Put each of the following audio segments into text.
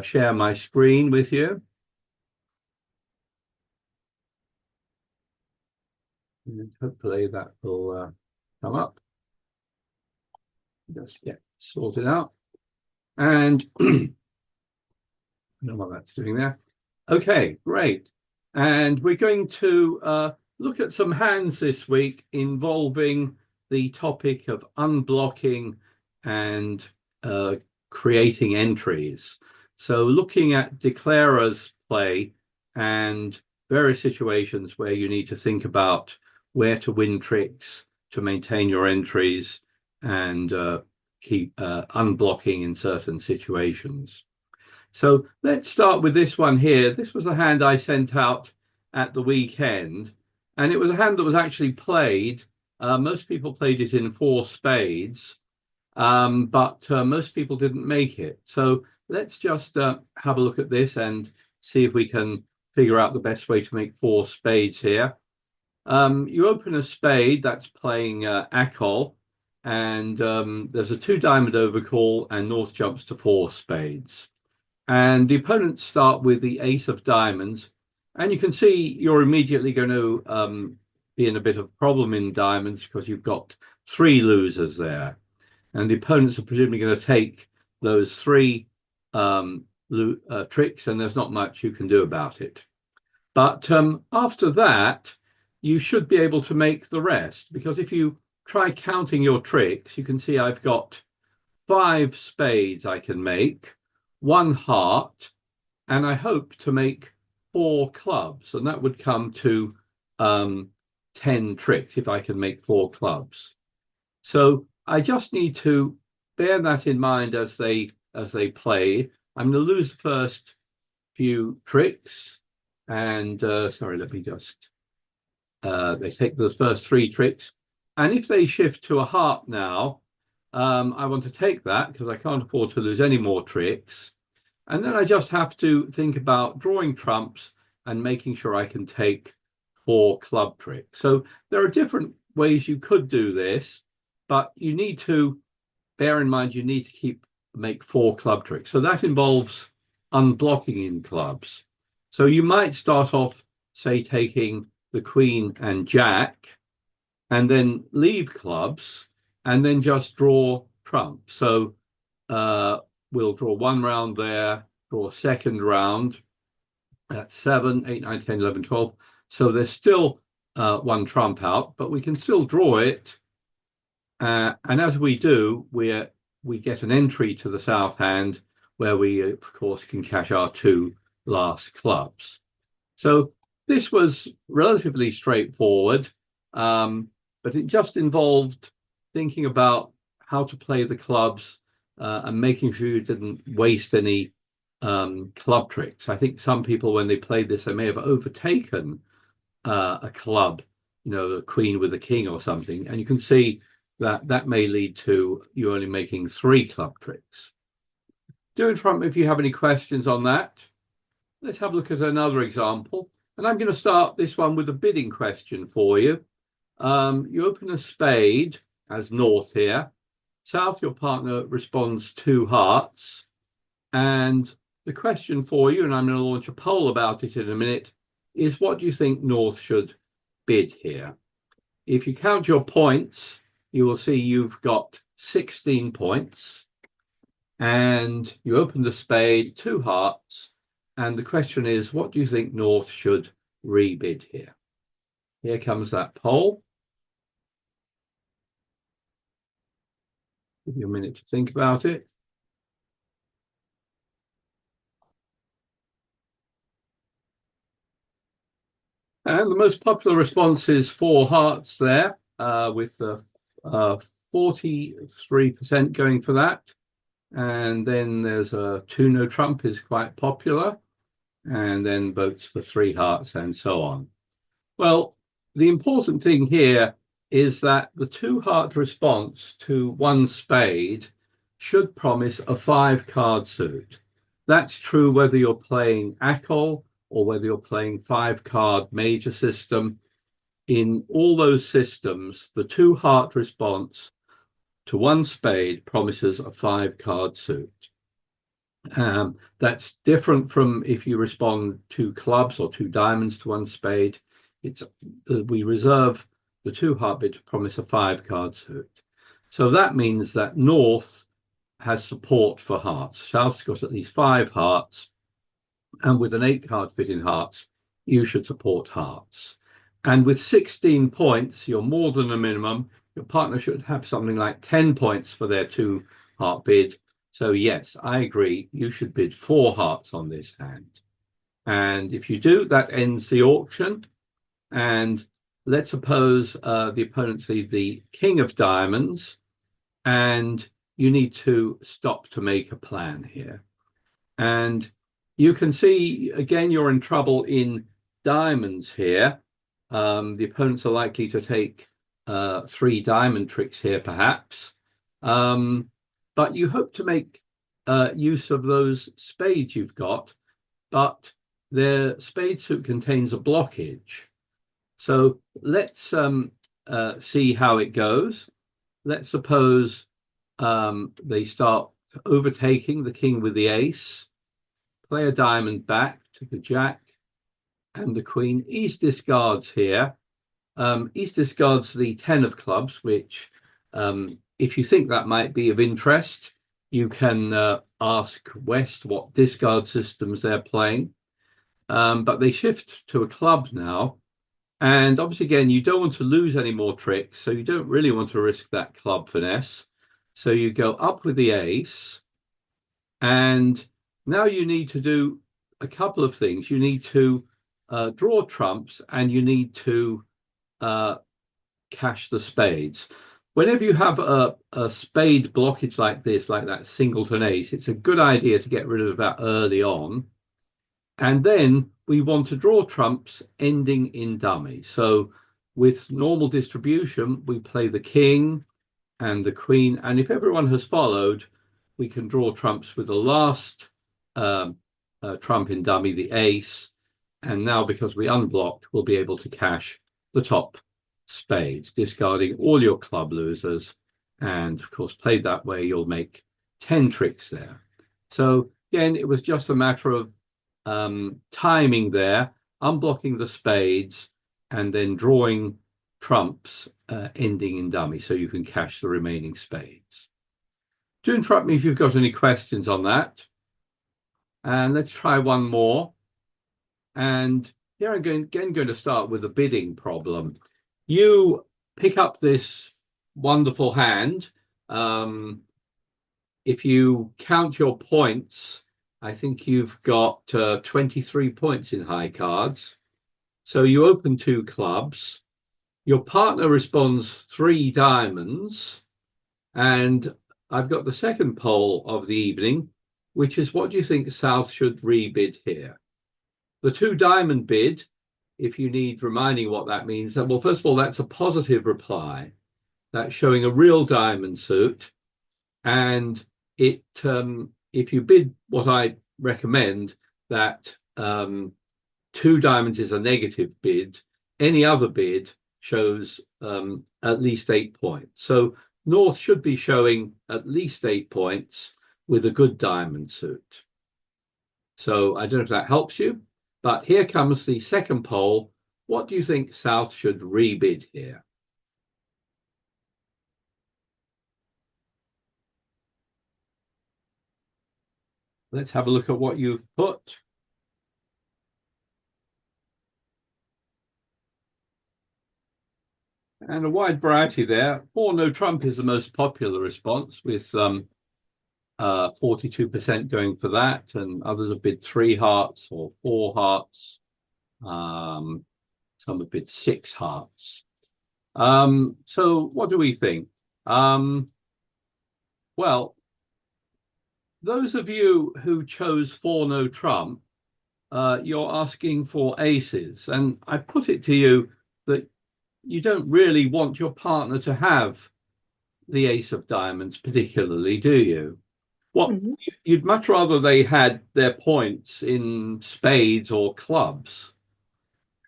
share my screen with you. And hopefully that will come up. Just get sorted out. And I don't know what that's doing there. Okay, great. And we're going to look at some hands this week involving the topic of unblocking and creating entries. So looking at declarers play and various situations where you need to think about where to win tricks to maintain your entries and keep unblocking in certain situations. So let's start with this one here. This was a hand I sent out at the weekend, and it was a hand that was actually played. Most people played it in 4 spades, but most people didn't make it. So let's just have a look at this and see if we can figure out the best way to make 4 spades here. You open a spade that's playing Acol, and there's a 2 diamond overcall, and North jumps to 4 spades. And the opponents start with the ace of diamonds, and you can see you're immediately going to be in a bit of a problem in diamonds because you've got 3 losers there, and the opponents are presumably going to take those 3 tricks, and there's not much you can do about it. But after that, you should be able to make the rest, because if you try counting your tricks, you can see I've got 5 spades I can make, 1 heart, and I hope to make 4 clubs, and that would come to 10 tricks if I can make 4 clubs. So I just need to bear that in mind as they play. I'm going to lose the first few tricks, and sorry, let me just they take those first 3 tricks, and if they shift to a heart now, I want to take that because I can't afford to lose any more tricks. And then I just have to think about drawing trumps and making sure I can take 4 club tricks. So there are different ways you could do this, but you need to bear in mind you need to make 4 club tricks. So that involves unblocking in clubs. So you might start off, say, taking the Queen and Jack, and then leave clubs, and then just draw trumps. So we'll draw 1 round there, draw a second round. That's 7, 8, 9, 10, 11, 12. So there's still 1 trump out, but we can still draw it. And as we do, we get an entry to the south hand where we, of course, can cash our 2 last clubs. So this was relatively straightforward, but it just involved thinking about how to play the clubs and making sure you didn't waste any club tricks. I think some people, when they played this, they may have overtaken a club, the queen with a king or something, and you can see that may lead to you only making 3 club tricks. Do trump if you have any questions on that. Let's have a look at another example, and I'm going to start this one with a bidding question for you. You open a spade as North here. South, your partner responds 2 hearts, and the question for you, and I'm going to launch a poll about it in a minute, is what do you think North should bid here? If you count your points, you will see you've got 16 points, and you open the spade, 2 hearts, and the question is, what do you think North should rebid here? Here comes that poll. Give you a minute to think about it. And the most popular response is 4 hearts there, with 43% going for that. And then there's a 2 no trump is quite popular, and then votes for 3 hearts and so on. Well, the important thing here is that the 2 heart response to 1 spade should promise a 5 card suit. That's true whether you're playing Acol or whether you're playing 5 card major system. In all those systems, the 2 heart response to 1 spade promises a 5 card suit. That's different from if you respond two clubs or two diamonds to one spade. It's we reserve the two heart bid to promise a five card suit. So that means that North has support for hearts. South's got at least five hearts, and with an eight card fit in hearts, you should support hearts. And with 16 points, you're more than a minimum. Your partner should have something like 10 points for their two heart bid. So yes, I agree. You should bid four hearts on this hand. And if you do, that ends the auction. And let's suppose the opponent's the king of diamonds, and you need to stop to make a plan here. And you can see, again, you're in trouble in diamonds here. The opponents are likely to take three diamond tricks here, perhaps. But you hope to make use of those spades you've got, but their spade suit contains a blockage. So let's see how it goes. Let's suppose they start overtaking the king with the ace, play a diamond back to the jack and the queen. East discards here. East discards the 10 of clubs, which if you think that might be of interest, you can ask West what discard systems they're playing. But they shift to a club now. And obviously, again, you don't want to lose any more tricks, so you don't really want to risk that club finesse. So you go up with the ace, and now you need to do a couple of things. You need to draw trumps, and you need to cash the spades. Whenever you have a spade blockage like this, like that singleton ace, it's a good idea to get rid of that early on. And then we want to draw trumps ending in dummy. So with normal distribution, we play the king and the queen. And if everyone has followed, we can draw trumps with the last trump in dummy, the ace. And now, because we unblocked, we'll be able to cash the top spades, discarding all your club losers. And of course, played that way, you'll make 10 tricks there. So again, it was just a matter of timing there, unblocking the spades, and then drawing trumps ending in dummy, so you can cash the remaining spades. Do interrupt me if you've got any questions on that. And let's try one more. And here I'm going to start with a bidding problem. You pick up this wonderful hand. If you count your points, I think you've got 23 points in high cards. So you open two clubs. Your partner responds three diamonds. And I've got the second poll of the evening, which is, what do you think South should rebid here? The two diamond bid, if you need reminding what that means, well, first of all, that's a positive reply. That's showing a real diamond suit. And it if you bid what I recommend, that two diamonds is a negative bid, any other bid shows at least 8 points. So North should be showing at least 8 points with a good diamond suit. So I don't know if that helps you, but here comes the second poll. What do you think South should rebid here? Let's have a look at what you've put. And a wide variety there. Four no trump is the most popular response, with 42% going for that, and others have bid three hearts or four hearts. Some have bid six hearts. So what do we think? Well, those of you who chose four no trump, you're asking for aces. And I put it to you that you don't really want your partner to have the ace of diamonds particularly, do you? What you'd much rather they had their points in spades or clubs.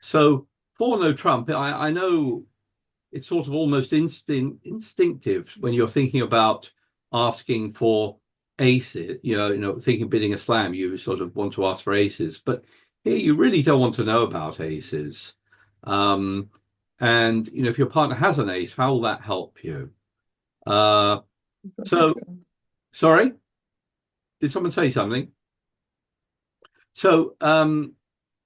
So four no trump, I know it's sort of almost instinctive when you're thinking about asking for aces, thinking bidding a slam, you sort of want to ask for aces, but here you really don't want to know about aces. Um, and if your partner has an ace, how will that help you? Uh, so, sorry, did someone say something? So,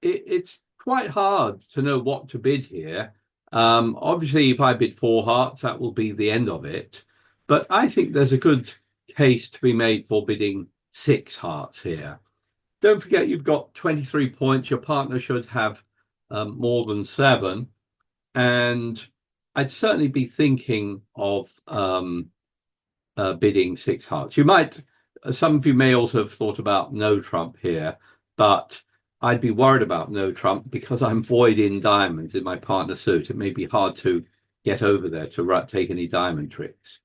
it's quite hard to know what to bid here. Obviously, if I bid four hearts, that will be the end of it. But I think there's a good case to be made for bidding six hearts here. Don't forget, you've got 23 points. Your partner should have more than seven. And I'd certainly be thinking of bidding six hearts. Some of you may also have thought about no trump here, but I'd be worried about no trump because I'm void in diamonds in my partner suit. It may be hard to get over there to take any diamond tricks.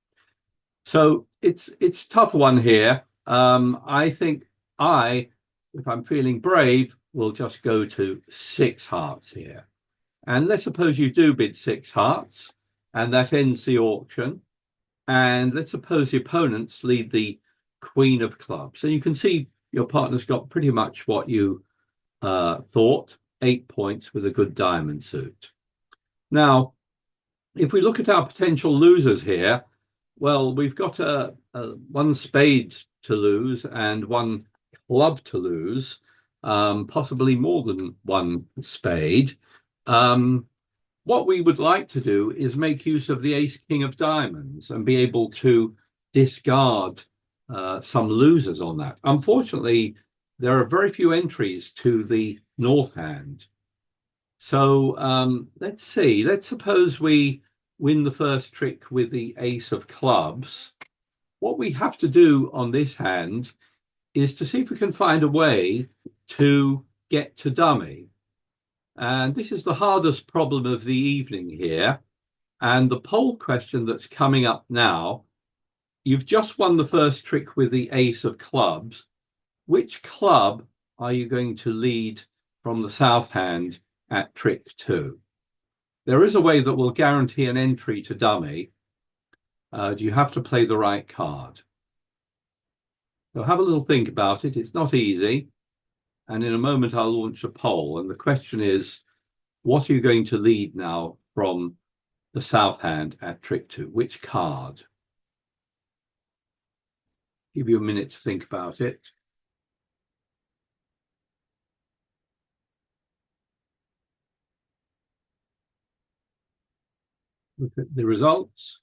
So it's a tough one here. I think if I'm feeling brave, will just go to six hearts here. And let's suppose you do bid six hearts, and that ends the auction. And let's suppose the opponents lead the queen of clubs. And you can see your partner's got pretty much what you thought, 8 points with a good diamond suit. Now, if we look at our potential losers here, well, we've got one spade to lose and one club to lose, possibly more than one spade. What we would like to do is make use of the ace king of diamonds and be able to discard some losers on that. Unfortunately, there are very few entries to the north hand. So let's see. Let's suppose we win the first trick with the ace of clubs. What we have to do on this hand is to see if we can find a way to get to dummy. And this is the hardest problem of the evening here. And the poll question that's coming up now, you've just won the first trick with the ace of clubs. Which club are you going to lead from the south hand at trick two? There is a way that will guarantee an entry to dummy. Do you have to play the right card? So have a little think about it. It's not easy. And in a moment, I'll launch a poll. And the question is, what are you going to lead now from the south hand at trick two? Which card? Give you a minute to think about it. Look at the results.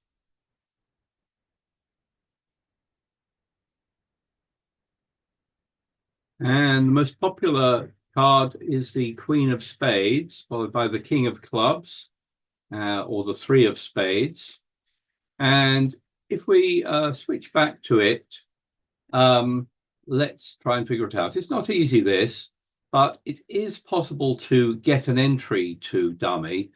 And the most popular card is the Queen of Spades, followed by the King of Clubs, or the Three of Spades. And if we switch back to it, let's try and figure it out. It's not easy, this, but it is possible to get an entry to dummy.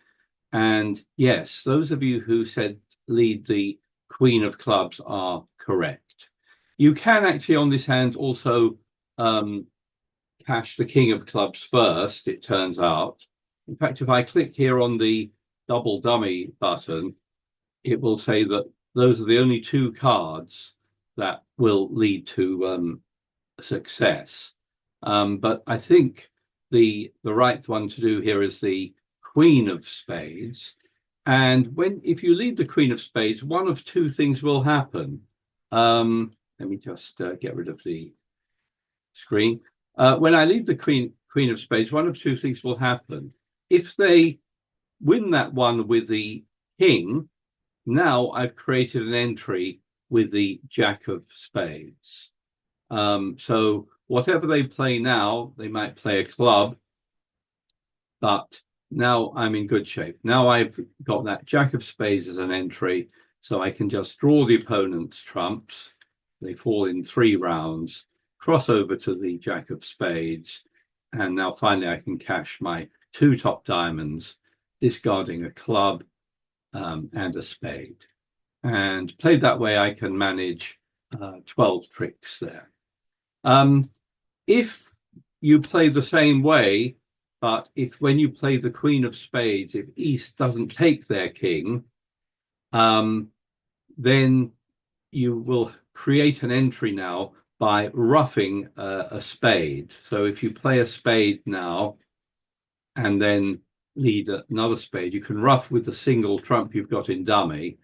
And yes, those of you who said lead the Queen of Clubs are correct. You can actually on this hand also cash the King of Clubs first, it turns out. In fact, if I click here on the double dummy button, it will say that those are the only two cards that will lead to success. But I think the right one to do here is the Queen of Spades. And if you lead the Queen of Spades, one of two things will happen. Let me just get rid of the screen. When I lead the Queen of Spades, one of two things will happen. If they win that one with the King, now I've created an entry with the Jack of Spades. So whatever they play now, they might play a club, but now I'm in good shape. Now I've got that Jack of Spades as an entry, so I can just draw the opponent's trumps. They fall in 3 rounds, cross over to the Jack of Spades, and now finally I can cash my 2 top diamonds, discarding a club and a spade. And played that way, I can manage 12 tricks there. If you play the same way, but when you play the Queen of Spades, if East doesn't take their king, then you will create an entry now by roughing a spade. So if you play a spade now and then lead another spade, you can rough with the single trump you've got in dummy.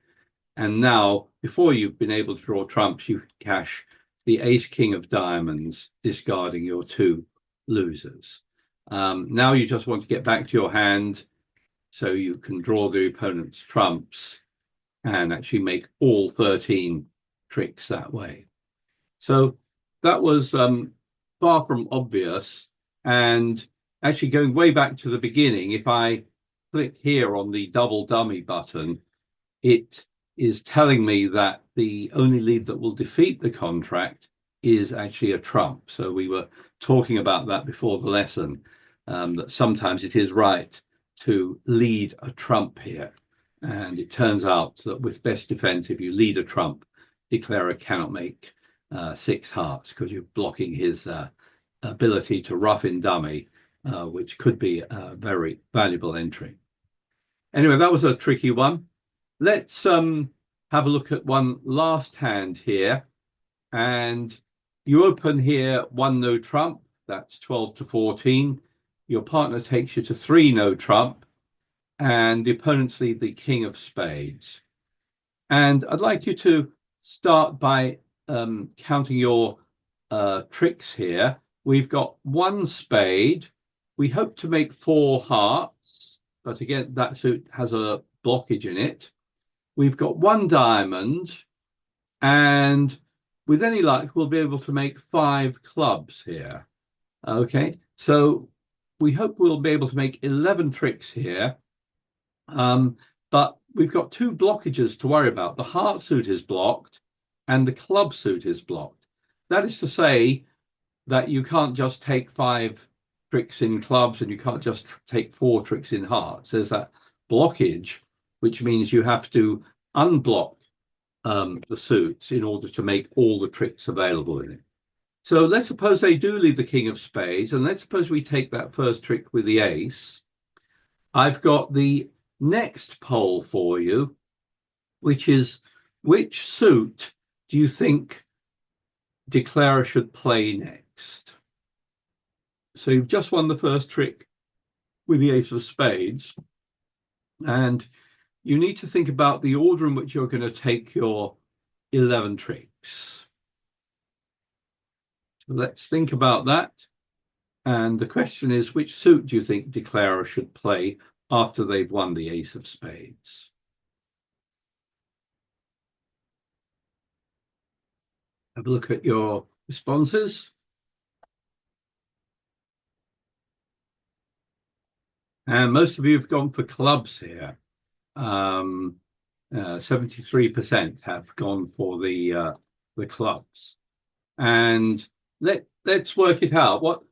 And now, before you've been able to draw trumps, you cash the ace king of diamonds, discarding your two losers. Now you just want to get back to your hand so you can draw the opponent's trumps and actually make all 13 tricks that way. So that was far from obvious. And actually going way back to the beginning, if I click here on the double dummy button, it is telling me that the only lead that will defeat the contract is actually a trump. So we were talking about that before the lesson, that sometimes it is right to lead a trump here. And it turns out that with best defense, if you lead a trump, declarer cannot make 6 hearts because you're blocking his ability to rough in dummy, which could be a very valuable entry. Anyway, that was a tricky one. Let's have a look at one last hand here. And you open here 1 no trump, that's 12 to 14. Your partner takes you to 3 no trump, and the opponents lead the king of spades. And I'd like you to start by counting your tricks here. We've got 1 spade. We hope to make 4 hearts, but again, that suit has a blockage in it. We've got 1 diamond, and with any luck, we'll be able to make 5 clubs here. Okay, so we hope we'll be able to make 11 tricks here. But we've got 2 blockages to worry about. The heart suit is blocked and the club suit is blocked. That is to say that you can't just take 5 tricks in clubs and you can't just take 4 tricks in hearts. There's that blockage, which means you have to unblock the suits in order to make all the tricks available in it. So let's suppose they do lead the king of spades, and let's suppose we take that first trick with the ace. I've got the next poll for you, which is, which suit do you think declarer should play next? So you've just won the first trick with the ace of spades, and you need to think about the order in which you're going to take your 11 tricks. So let's think about that. And the question is, which suit do you think declarer should play after they've won the ace of spades? Have a look at your responses. And most of you have gone for clubs here. 73% have gone for the clubs. And let's work it out. What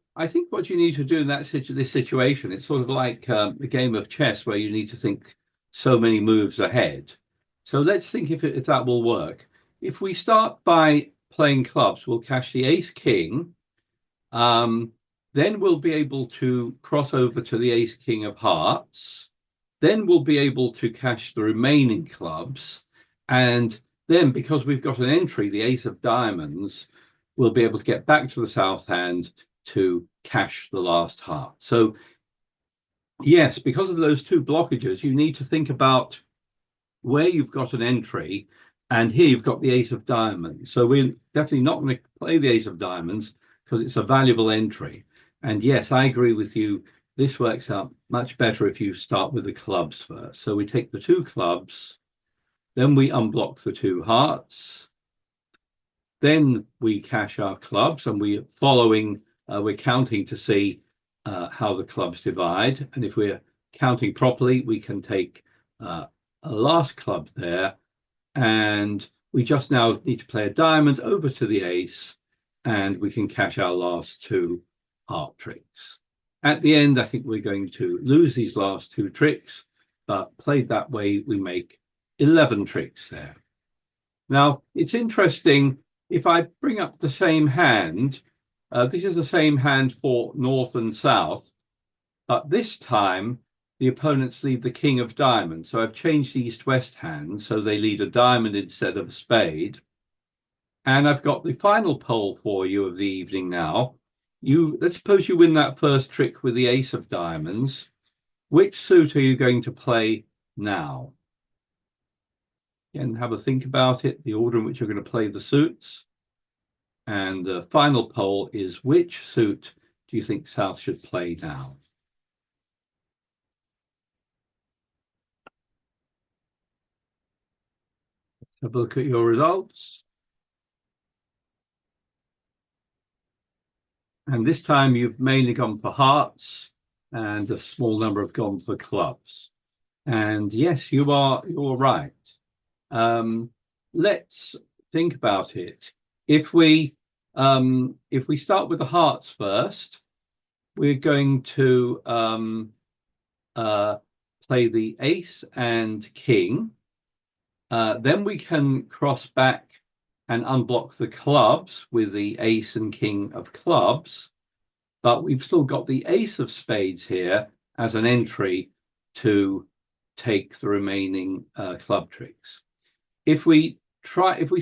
you need to do in this situation, it's sort of like a game of chess where you need to think so many moves ahead. So let's think if that will work. If we start by playing clubs, we'll cash the ace king. Then we'll be able to cross over to the ace king of hearts. Then we'll be able to cash the remaining clubs. And then, because we've got an entry, the ace of diamonds, we'll be able to get back to the south hand to cash the last heart. So yes, because of those 2 blockages, you need to think about where you've got an entry, and here you've got the ace of diamonds. So we're definitely not going to play the ace of diamonds because it's a valuable entry. And yes, I agree with you. This works out much better if you start with the clubs first. So we take the 2 clubs, then we unblock the 2 hearts, then we cash our clubs, and we're counting to see how the clubs divide. And if we're counting properly, we can take a last club there, and we just now need to play a diamond over to the ace, and we can cash our last 2 heart tricks. At the end, I think we're going to lose these last 2 tricks, but played that way, we make 11 tricks there. Now, it's interesting, if I bring up the same hand, this is the same hand for north and south, but this time the opponents lead the king of diamonds. So I've changed the east-west hand, so they lead a diamond instead of a spade. And I've got the final poll for you of the evening now. Let's suppose you win that first trick with the ace of diamonds. Which suit are you going to play now? Again, have a think about it, the order in which you're going to play the suits. And the final poll is, which suit do you think South should play now? Let's have a look at your results. And this time you've mainly gone for hearts and a small number have gone for clubs. And yes, you're right. Let's think about it. If we start with the hearts first, we're going to play the ace and king. Then we can cross back and unblock the clubs with the ace and king of clubs, but we've still got the ace of spades here as an entry to take the remaining club tricks. If we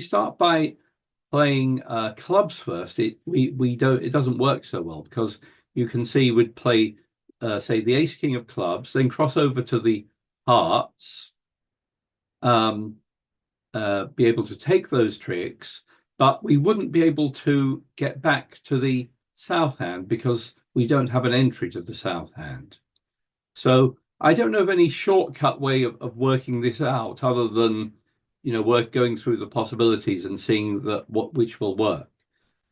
start by playing clubs first, it doesn't work so well, because you can see we'd play say the ace king of clubs, then cross over to the hearts, be able to take those tricks, but we wouldn't be able to get back to the south hand because we don't have an entry to the south hand. So I don't know of any shortcut way of working this out other than, going through the possibilities and seeing which will work.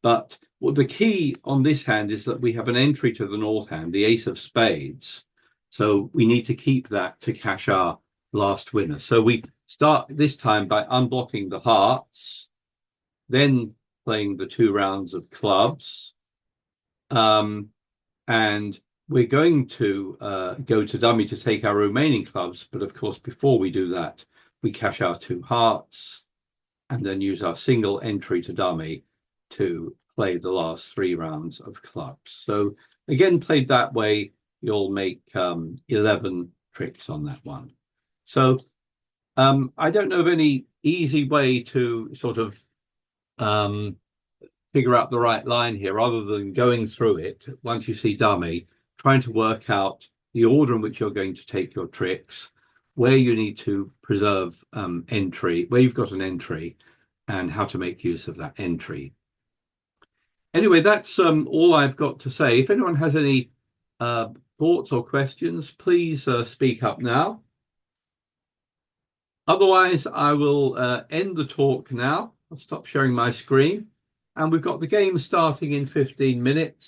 But the key on this hand is that we have an entry to the north hand, the ace of spades. So we need to keep that to cash our last winner. So we start this time by unblocking the hearts, then playing the 2 rounds of clubs. And we're going to go to dummy to take our remaining clubs. But of course, before we do that, we cash our 2 hearts and then use our single entry to dummy to play the last 3 rounds of clubs. So again, played that way, you'll make 11 tricks on that one. So I don't know of any easy way to sort of figure out the right line here, other than going through it once you see dummy, trying to work out the order in which you're going to take your tricks, where you need to preserve entry, where you've got an entry, and how to make use of that entry. Anyway, that's all I've got to say. If anyone has any thoughts or questions, please speak up now. Otherwise, I will end the talk now. I'll stop sharing my screen. And we've got the game starting in 15 minutes.